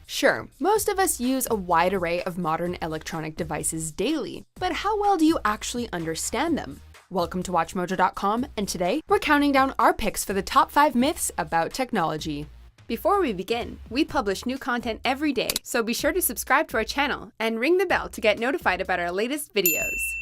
Sure, most of us use a wide array of modern electronic devices daily, but how well do you actually understand them? Welcome to WatchMojo.com, and today we're counting down our picks for the top 5 myths about technology. Before we begin, we publish new content every day, so be sure to subscribe to our channel and ring the bell to get notified about our latest videos.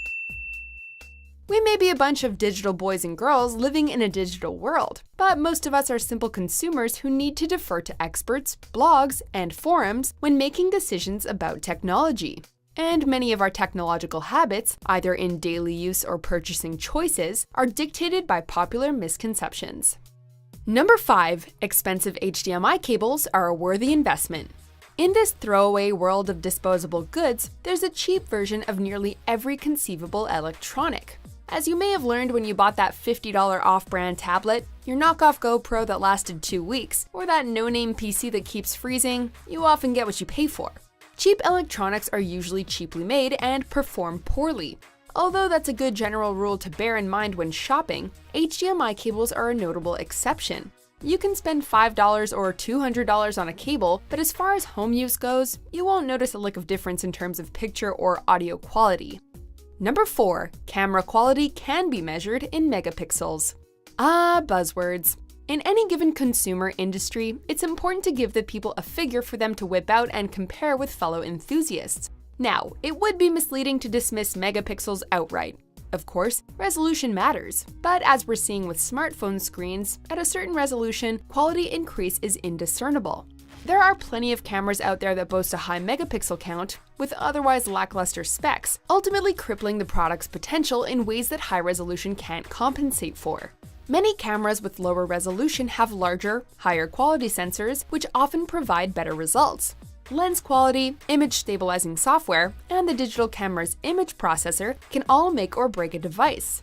We may be a bunch of digital boys and girls living in a digital world, but most of us are simple consumers who need to defer to experts, blogs, and forums when making decisions about technology. And many of our technological habits, either in daily use or purchasing choices, are dictated by popular misconceptions. Number 5. Expensive HDMI cables are a worthy investment. In this throwaway world of disposable goods, there's a cheap version of nearly every conceivable electronic. As you may have learned when you bought that $50 off-brand tablet, your knockoff GoPro that lasted 2 weeks, or that no-name PC that keeps freezing, you often get what you pay for. Cheap electronics are usually cheaply made and perform poorly. Although that's a good general rule to bear in mind when shopping, HDMI cables are a notable exception. You can spend $5 or $200 on a cable, but as far as home use goes, you won't notice a lick of difference in terms of picture or audio quality. Number 4. Camera quality can be measured in megapixels. Buzzwords. In any given consumer industry, it's important to give the people a figure for them to whip out and compare with fellow enthusiasts. Now, it would be misleading to dismiss megapixels outright. Of course, resolution matters, but as we're seeing with smartphone screens, at a certain resolution, quality increase is indiscernible. There are plenty of cameras out there that boast a high megapixel count with otherwise lackluster specs, ultimately crippling the product's potential in ways that high resolution can't compensate for. Many cameras with lower resolution have larger, higher quality sensors, which often provide better results. Lens quality, image stabilizing software, and the digital camera's image processor can all make or break a device.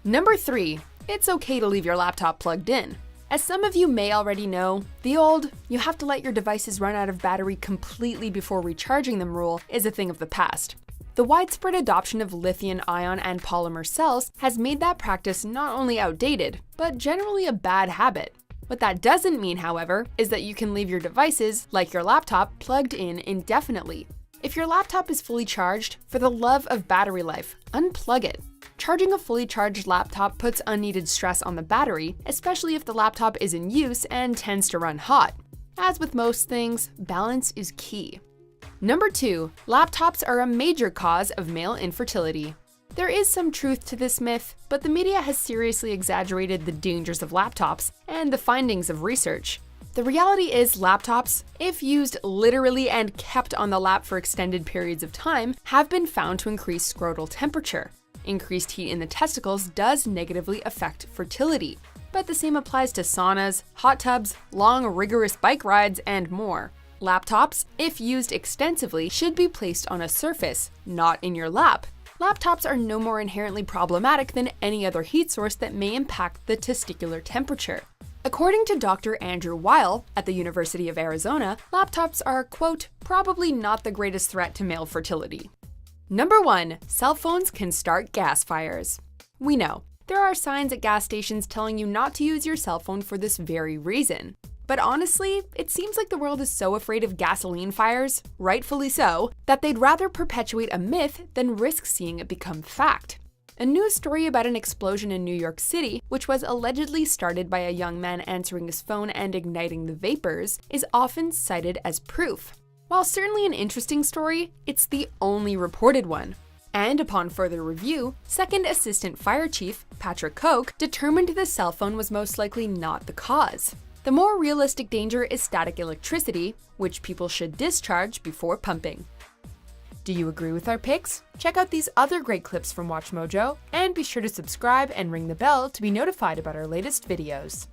Number 3. It's okay to leave your laptop plugged in. As some of you may already know, the old "you have to let your devices run out of battery completely before recharging them" rule is a thing of the past. The widespread adoption of lithium-ion and polymer cells has made that practice not only outdated, but generally a bad habit. What that doesn't mean, however, is that you can leave your devices, like your laptop, plugged in indefinitely. If your laptop is fully charged, for the love of battery life, unplug it. Charging a fully charged laptop puts unneeded stress on the battery, especially if the laptop is in use and tends to run hot. As with most things, balance is key. Number 2. Laptops are a major cause of male infertility. There is some truth to this myth, but the media has seriously exaggerated the dangers of laptops and the findings of research. The reality is laptops, if used literally and kept on the lap for extended periods of time, have been found to increase scrotal temperature. Increased heat in the testicles does negatively affect fertility, but the same applies to saunas, hot tubs, long, rigorous bike rides, and more. Laptops, if used extensively, should be placed on a surface, not in your lap. Laptops are no more inherently problematic than any other heat source that may impact the testicular temperature. According to Dr. Andrew Weil at the University of Arizona, laptops are, quote, probably not the greatest threat to male fertility. Number 1. Cell phones can start gas fires. We know, there are signs at gas stations telling you not to use your cell phone for this very reason. But honestly, it seems like the world is so afraid of gasoline fires, rightfully so, that they'd rather perpetuate a myth than risk seeing it become fact. A news story about an explosion in New York City, which was allegedly started by a young man answering his phone and igniting the vapors, is often cited as proof. While certainly an interesting story, it's the only reported one. And upon further review, Second Assistant Fire Chief Patrick Koch determined the cell phone was most likely not the cause. The more realistic danger is static electricity, which people should discharge before pumping. Do you agree with our picks? Check out these other great clips from WatchMojo, and be sure to subscribe and ring the bell to be notified about our latest videos.